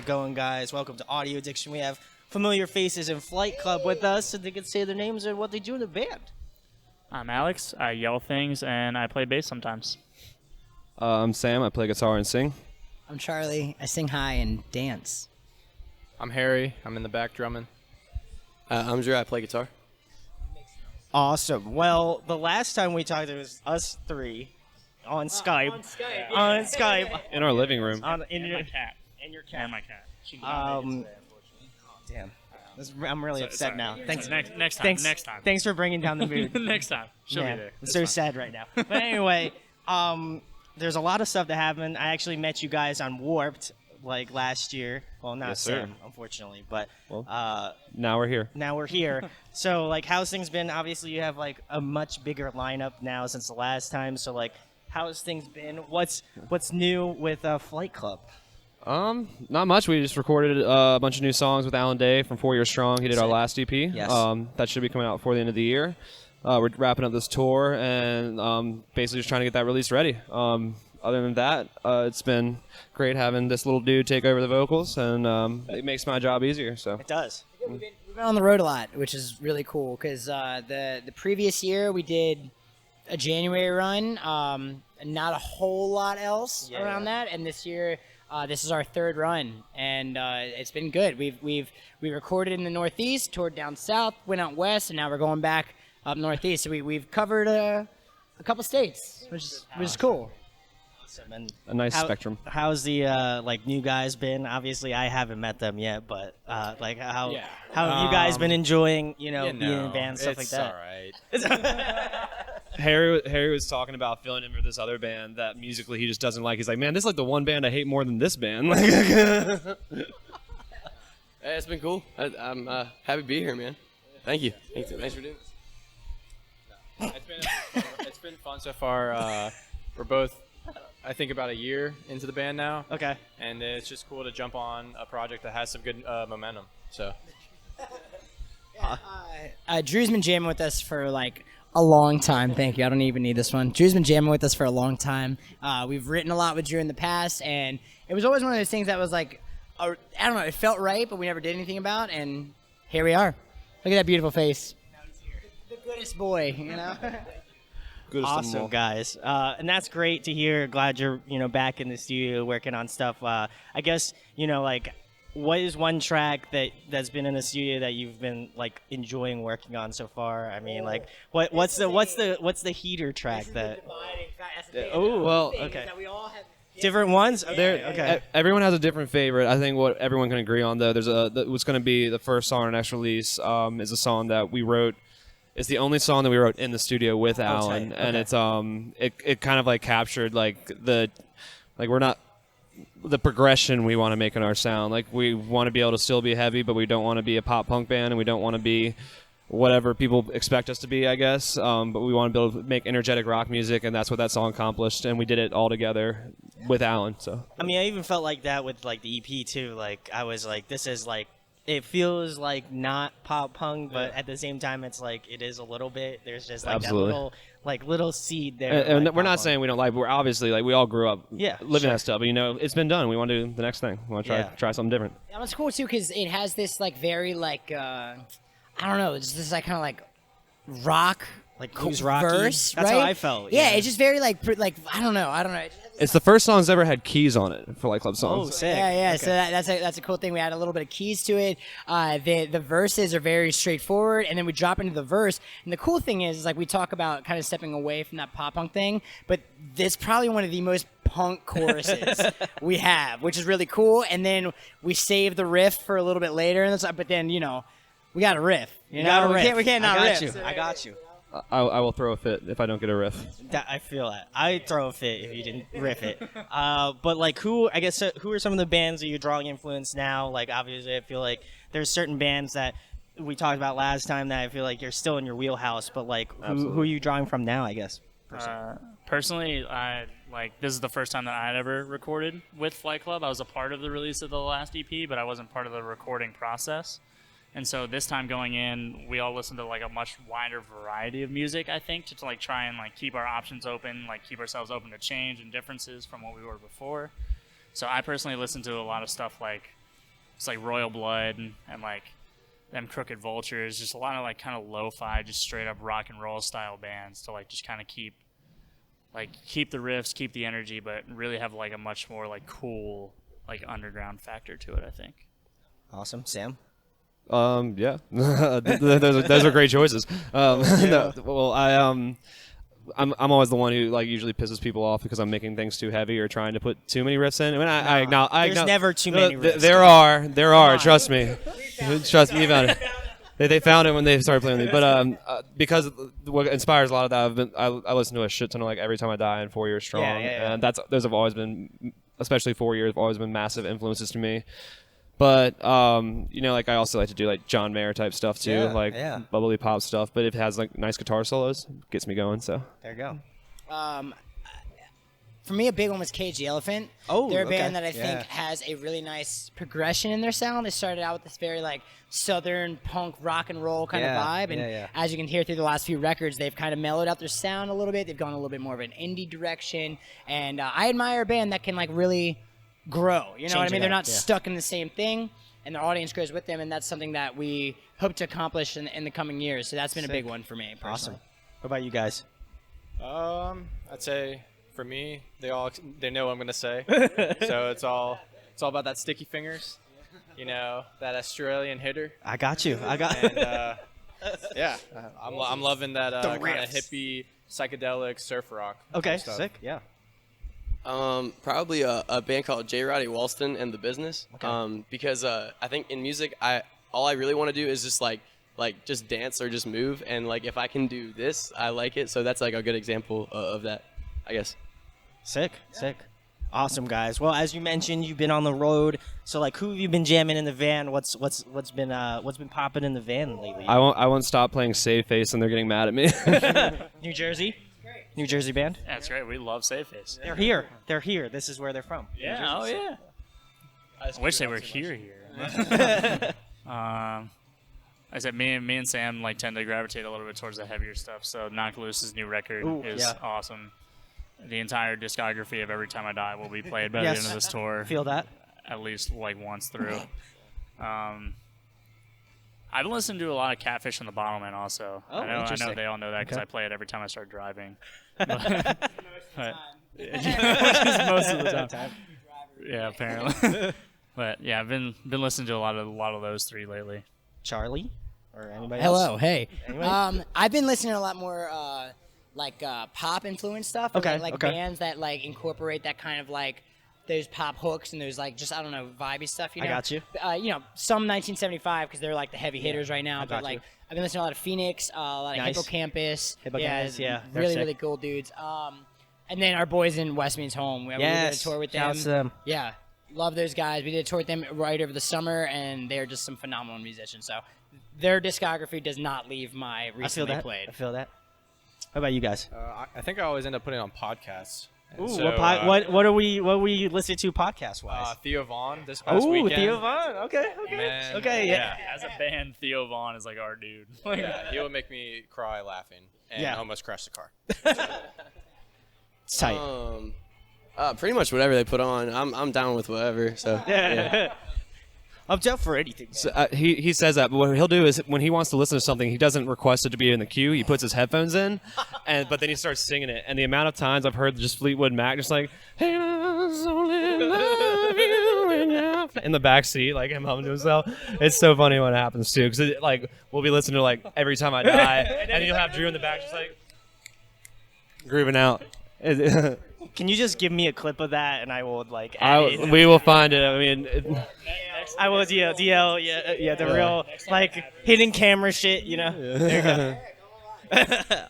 it going, guys? Welcome to Audio Addiction. We have familiar faces in Flight Club with us, so they can say their names and what they do in the band. I'm Alex. I yell things, and I play bass sometimes. I'm Sam. I play guitar and sing. I'm Charlie. I sing high and dance. I'm Harry. I'm in the back drumming. I'm Drew. I play guitar. Awesome. Well, the last time we talked, it was us three on Skype. On Skype. In our living room. In My cat. And your cat. And my cat. She got today, Damn. I'm really upset sorry. now. Thanks. Next time. Thanks. Next time. Thanks for bringing down the mood. Next time. She'll Yeah, be there. I'm so sad right now. But anyway, there's a lot of stuff that happened. I actually met you guys on Warped like last year. Well, not Yes, sir. Sam, unfortunately, but Now we're here. now we're here. So like, how's things been? Obviously, you have like a much bigger lineup now since the last time. So like, how's things been? What's new with Flight Club? Not much. We just recorded a bunch of new songs with Alan Day from 4 Years Strong. He did our last EP. Yes. That should be coming out before the end of the year. We're wrapping up this tour and basically just trying to get that release ready. Other than that, it's been great having this little dude take over the vocals, and it makes my job easier. So It does. We've been on the road a lot, which is really cool because the previous year we did a January run, not a whole lot else around that, and this year this is our third run, and it's been good. We recorded in the Northeast, toured down south, went out west, and now we're going back up Northeast. So we've covered a couple states, which is cool. And a nice spectrum. How's the like new guys been? Obviously, I haven't met them yet, but like how have you guys been enjoying being in bands, stuff like that? It's all right. Harry was talking about filling in for this other band that musically he just doesn't like. He's like, man, this is like the one band I hate more than this band. Hey, it's been cool. I'm happy to be here, man. Thank you. Thanks for doing this. It's been fun so far. We're both, I think, about a year into the band now. Okay. And it's just cool to jump on a project that has some good momentum. So. Drew's been jamming with us for like a long time. Thank you. I don't even need this one. Drew's been jamming with us for a long time. We've written a lot with Drew in the past, and it was always one of those things that was like, I don't know, it felt right, but we never did anything about, and here we are. Look at that beautiful face. The goodest boy, you know? Awesome, guys. And that's great to hear. Glad you're back in the studio working on stuff. I guess like, what is one track that's been in the studio that you've been like enjoying working on so far? I mean, like, what's the heater track that? Oh, well, okay. Different ones. Okay. Everyone has a different favorite. I think what everyone can agree on, though, there's what's going to be the first song on our next release is a song that we wrote. It's the only song that we wrote in the studio with Alan, and it's it kind of like captured like we're not the progression we want to make in our sound. Like, we want to be able to still be heavy, but we don't want to be a pop punk band, and we don't want to be whatever people expect us to be, I guess. But we want to be able to make energetic rock music, and that's what that song accomplished. And we did it all together with Alan. So I mean, I even felt like that with like the EP too. Like, I was like, this is like, it feels like not pop punk, but at the same time, it's like it is a little bit. There's just like Absolutely. that little seed there. And like we're not pop saying we don't like, but we're obviously like, we all grew up living sure. that stuff. But it's been done. We want to do the next thing. We want to try something different. That was cool too because it has this like very like I don't know, it's this like kind of like rock like blues rocky. Verse. That's right? how I felt. Yeah, it's just very like I don't know. It's the first song that's ever had keys on it for Light Club songs. Oh, sick. Yeah. Okay. So that's a cool thing. We add a little bit of keys to it. The verses are very straightforward, and then we drop into the verse. And the cool thing is like we talk about kind of stepping away from that pop punk thing, but this probably one of the most punk choruses we have, which is really cool. And then we save the riff for a little bit later, but then we got a riff. We can't not riff. I got you. I will throw a fit if I don't get a riff. I feel that. I'd throw a fit if you didn't riff it. But like, who are some of the bands that you're drawing influence now? Like, obviously, I feel like there's certain bands that we talked about last time that I feel like you're still in your wheelhouse. But like, who are you drawing from now? I guess. Personally, this is the first time that I had ever recorded with Flight Club. I was a part of the release of the last EP, but I wasn't part of the recording process. And so this time going in, we all listened to like a much wider variety of music, I think, to like try and like keep our options open, like keep ourselves open to change and differences from what we were before. So I personally listened to a lot of stuff like it's like Royal Blood and like them Crooked Vultures, just a lot of like kind of lo-fi, just straight up rock and roll style bands to like just kind of keep the riffs, keep the energy, but really have like a much more like cool like underground factor to it, I think. Awesome. Sam? Yeah, those are great choices. No, well, I'm always the one who like usually pisses people off because I'm making things too heavy or trying to put too many riffs in. I mean, There's never too many riffs. There are. Trust me. Trust me about it. They found it when they started playing with me. But because what inspires a lot of that, I listen to a shit ton of like Every Time I Die and 4 Years Strong, and those have always been, especially 4 years, have always been massive influences to me. But like I also like to do like John Mayer type stuff too, bubbly pop stuff. But if it has like nice guitar solos, it gets me going. So there you go. For me, a big one was Cage the Elephant. Oh, they're a band that I think has a really nice progression in their sound. They started out with this very like southern punk rock and roll kind of vibe, and as you can hear through the last few records, they've kind of mellowed out their sound a little bit. They've gone a little bit more of an indie direction, and I admire a band that can like really grow. You know what I mean? They're not stuck in the same thing, and their audience grows with them, and that's something that we hope to accomplish in the coming years. So that's been a big one for me personally. Awesome. What about you guys? I'd say for me, they know what I'm gonna say. So it's all about that sticky fingers, that Australian hitter. I got you. And I'm loving that kind of hippie psychedelic surf rock. Okay, stuff. sick. Yeah. Probably a band called J. Roddy Walston and the Business. Okay. Because I think in music, all I really want to do is just like just dance or just move, and like if I can do this, I like it. So that's like a good example of that, I guess. Sick. Awesome, guys. Well, as you mentioned, you've been on the road. So, like, who have you been jamming in the van? What's been popping in the van lately? I won't stop playing Save Face, and they're getting mad at me. New Jersey band. Yeah, that's right. We love Save Face. They're here. This is where they're from. Yeah. Oh yeah. I wish they were here. I said me and Sam like tend to gravitate a little bit towards the heavier stuff. So Knock Loose's new record is awesome. The entire discography of Every Time I Die will be played by the end of this tour. Feel that? At least like once through. I've been listening to a lot of Catfish and the Bottlemen also. Oh, I know interesting. they all know that because I play it every time I start driving. Which is most of the time. Yeah, apparently. But yeah, I've been listening to a lot of those three lately. Charlie or anybody Hello, else? hey. Anybody? I've been listening to a lot more pop influence stuff. Okay, Like bands that like incorporate that kind of like those pop hooks and those like just I don't know vibey stuff. I got you. Some 1975 because they're like the heavy hitters right now. I But got like you. I've been listening to a lot of Phoenix, a lot of Nice. Hippocampus. Hippocampus, yeah, they're really sick. really cool dudes. And then our boys in West Means Home. We did a tour with them. Shouts to them. Yeah, love those guys. We did a tour with them right over the summer, and they're just some phenomenal musicians. So their discography does not leave my recently played. I feel that. What about you guys? I think I always end up putting it on podcasts. And Ooh, so, what are we listening to podcast wise? Theo Vaughn this past Ooh, weekend. Theo Vaughn. Okay. Man, Okay. Yeah. As a band, Theo Vaughn is like our dude. Yeah, he would make me cry laughing and almost crash the car. It's tight. Pretty much whatever they put on, I'm down with whatever. So yeah. I'm down for anything. So, he says that, but what he'll do is when he wants to listen to something, he doesn't request it to be in the queue. He puts his headphones in, but then he starts singing it. And the amount of times I've heard just Fleetwood Mac just like, "Hey, I only love you when you're-" in the back seat, like him humming to himself. It's so funny when it happens too, because like we'll be listening to like Every Time I Die, and you'll have Drew in the back just like grooving out. Can you just give me a clip of that and I will like add it? We will find it. I mean. I will DL, the real like hidden camera shit, There you go.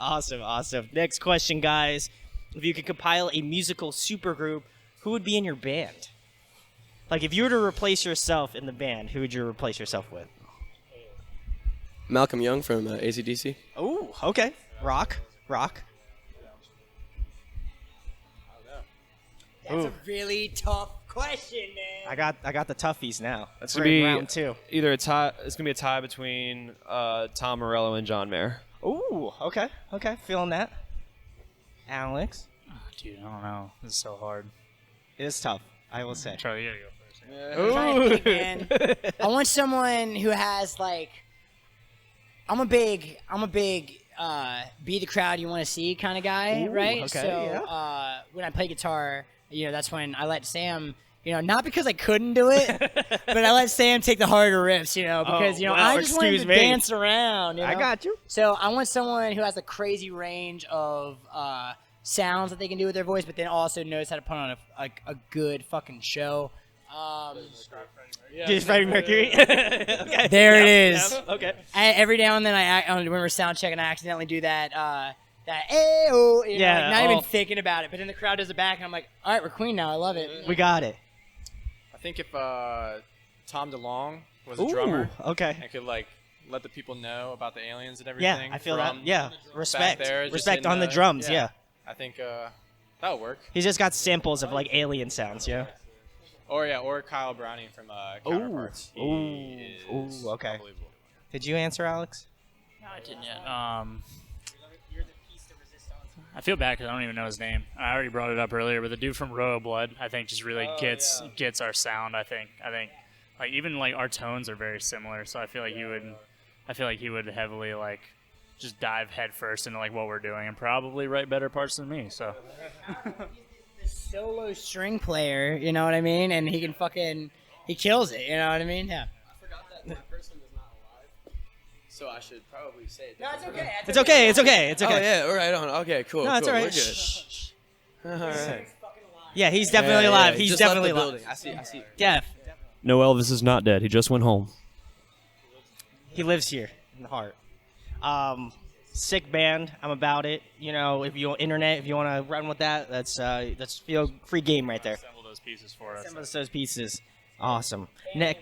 Awesome. Next question, guys. If you could compile a musical supergroup, who would be in your band? Like, if you were to replace yourself in the band, who would you replace yourself with? Malcolm Young from AC/DC. Oh, okay. Rock. That's a really tough question, man. I got the toughies now. That's We're gonna in be round two. either a tie. It's gonna be a tie between Tom Morello and John Mayer. Ooh, okay. Feeling that. Alex, Dude, I don't know. This is so hard. it is tough. I will say. Charlie, you gotta go first. I'm trying to think, man. I want someone who has like, I'm a big be the crowd you want to see kind of guy, right? okay, so when I play guitar, that's when I let Sam, not because I couldn't do it, but I let Sam take the harder riffs, because I just wanted to dance around. I got you. So I want someone who has a crazy range of sounds that they can do with their voice, but then also knows how to put on a good fucking show. Just Freddie Mercury. Okay. There it is. Yep. Okay. Every now and then, when we're sound checking, I accidentally do that. Ayo, not even thinking about it. But then the crowd does it back, and I'm like, all right, we're Queen now. I love it. We got it. I think if Tom DeLonge was a drummer, okay, and could like let the people know about the aliens and everything. Yeah, I feel that. Yeah, respect. There, respect on the drums. Yeah. I think that'll work. He's just got samples of like alien sounds. Yeah. Or Kyle Browning from Counterparts. Ooh, okay. Did you answer, Alex? No, I didn't yet. I feel bad because I don't even know his name. I already brought it up earlier, but the dude from Royal Blood, I think, just really gets our sound. I think like even like our tones are very similar, so I feel like he would heavily like just dive headfirst into like what we're doing and probably write better parts than me. So. Solo string player, you know what I mean? And he kills it, you know what I mean? Yeah. I forgot that person is not alive, so I should probably say it. No, it's okay. It's okay. It's okay. It's okay. Oh yeah, all right on. Okay, cool. No, it's cool. all right. We're good. All right. Yeah, he's definitely alive. He's Just definitely left the alive. building. I see. Def. No, Elvis is not dead. He just went home. He lives here in the heart. Sick band. I'm about it. If you internet, if you want to run with that, that's free game right there. Assemble those pieces for us. Assemble those pieces. Awesome. Nick.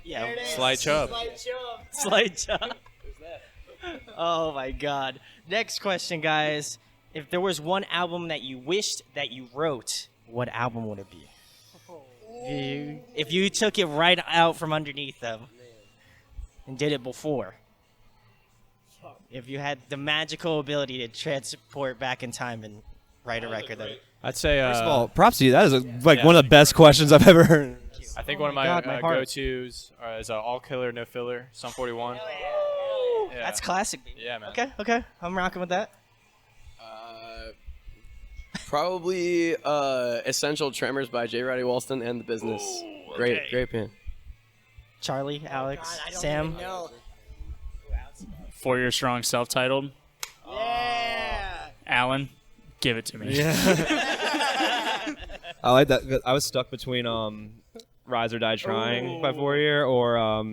Yeah. Slight chub. Slight chub. Oh my God. Next question, guys. If there was one album that you wished that you wrote, what album would it be? If you took it right out from underneath them and did it before. If you had the magical ability to transport back in time and write a record, I'd say. First of all, props to you. That is one of the best questions I've ever heard. I think one of my, God, my heart. go-tos is All Killer No Filler, Sum 41. Yeah. that's classic. Yeah, man. Okay, I'm rocking with that. Probably Essential Tremors by J. Roddy Walston and The Business. Great band. Charlie, Alex, God, I don't Sam. even know. 4 Year Strong, self-titled. Yeah. Alan, give it to me. I like that. I was stuck between Rise or Die Trying by 4 Year or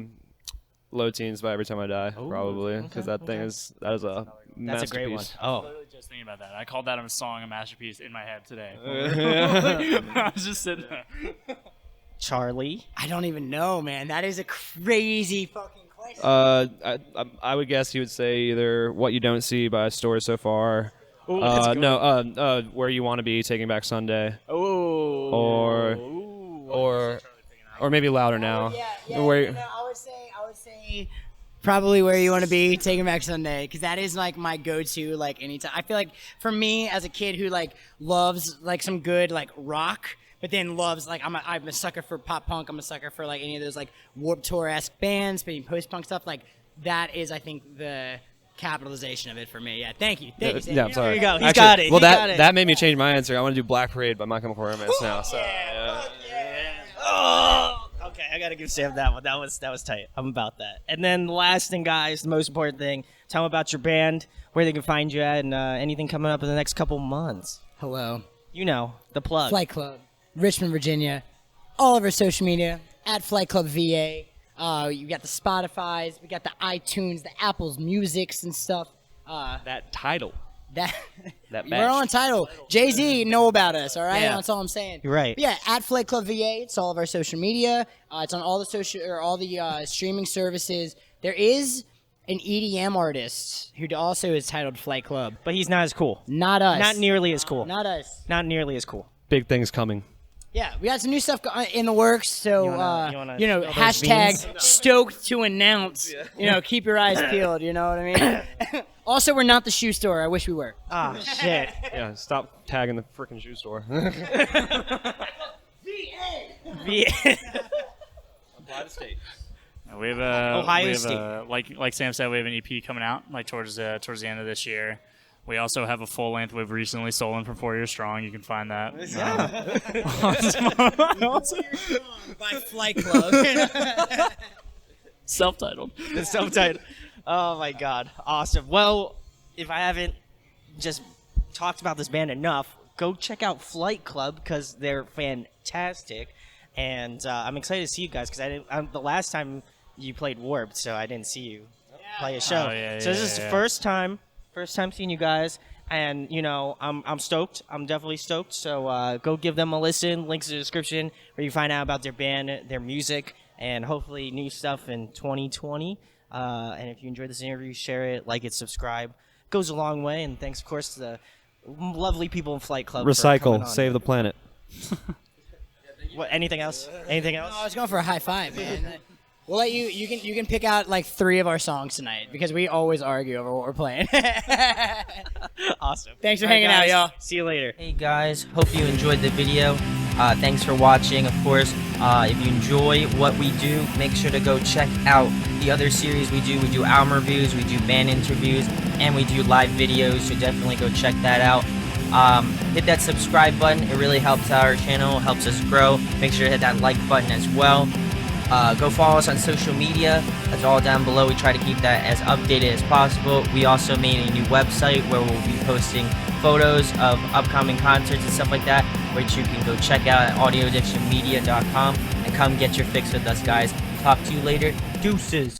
Low Teens by Every Time I Die, probably, because that is a That's masterpiece. a great one. Oh, Literally just thinking about that. I called that a song a masterpiece in my head today. I was just sitting there. Charlie. I don't even know, man. That is a crazy fucking question. I would guess he would say either What You Don't See by Story So Far. Where You Want to Be, Taking Back Sunday. Or maybe Louder Now. I would say probably Where You Want to Be, Taking Back Sunday, because that is like my go-to like anytime. I feel like for me as a kid who like loves like some good like rock, but then loves like I'm a sucker for pop punk. I'm a sucker for like any of those like Warped Tour-esque bands, maybe post-punk stuff. Like that is, I think, the capitalization of it for me. Yeah, thank you. Sam. Yeah, I'm sorry. There you go. He's Actually, got it. Well, He got it. that made me change my answer. I want to do Black Parade by My Chemical Romance now. So, Okay, I gotta give Sam that one. That was tight. I'm about that. And then the last thing, guys, the most important thing. Tell them about your band, where they can find you at, and anything coming up in the next couple months. Hello. The plug. Flight Club, Richmond, Virginia. All of our social media at Flight Club VA. You got the Spotify's, we got the iTunes, the Apple's Musics and stuff. that title. That That we're badge. on title. Jay-Z know about us, all right? Yeah. That's all I'm saying. You're right. But yeah, at Flight Club VA. It's all of our social media. It's on all the streaming services. There is an EDM artist who also is titled Flight Club. But he's not as cool. Not us. Not nearly as cool. Not us. Not nearly as cool. Big things coming. Yeah, we got some new stuff in the works, so You wanna spill those hashtag beans? stoked to announce. Keep your eyes peeled. You know what I mean? Also, we're not the shoe store. I wish we were. Ah, shit. Yeah, stop tagging the freaking shoe store. We have Ohio State. Like Sam said, we have an EP coming out like towards the end of this year. We also have a full length we've recently stolen from 4 Years Strong. You can find that. By Flight Club. Self-titled. It's self-titled. Oh my God, awesome. Well, if I haven't just talked about this band enough, go check out Flight Club because they're fantastic, and I'm excited to see you guys because the last time you played Warped, so I didn't see you play a show. So this is the first time seeing you guys, and I'm stoked. I'm definitely stoked. So go give them a listen. Links in the description where you find out about their band, their music, and hopefully new stuff in 2020. And if you enjoyed this interview, share it, like it, subscribe. It goes a long way. And thanks, of course, to the lovely people in Flight Club. Recycle, save the planet. What? Anything else? Anything else? No, I was going for a high five, man. We'll let you can pick out like 3 of our songs tonight because we always argue over what we're playing. Awesome. Thanks for hanging out, y'all. See you later. Hey guys, hope you enjoyed the video. Thanks for watching. Of course, if you enjoy what we do, make sure to go check out the other series we do. We do album reviews, we do band interviews, and we do live videos, so definitely go check that out. Hit that subscribe button. It really helps our channel, helps us grow. Make sure to hit that like button as well. Go follow us on social media. That's all down below. We try to keep that as updated as possible. We also made a new website where we'll be posting photos of upcoming concerts and stuff like that, which you can go check out at audioaddictionmedia.com and come get your fix with us, guys. Talk to you later. Deuces.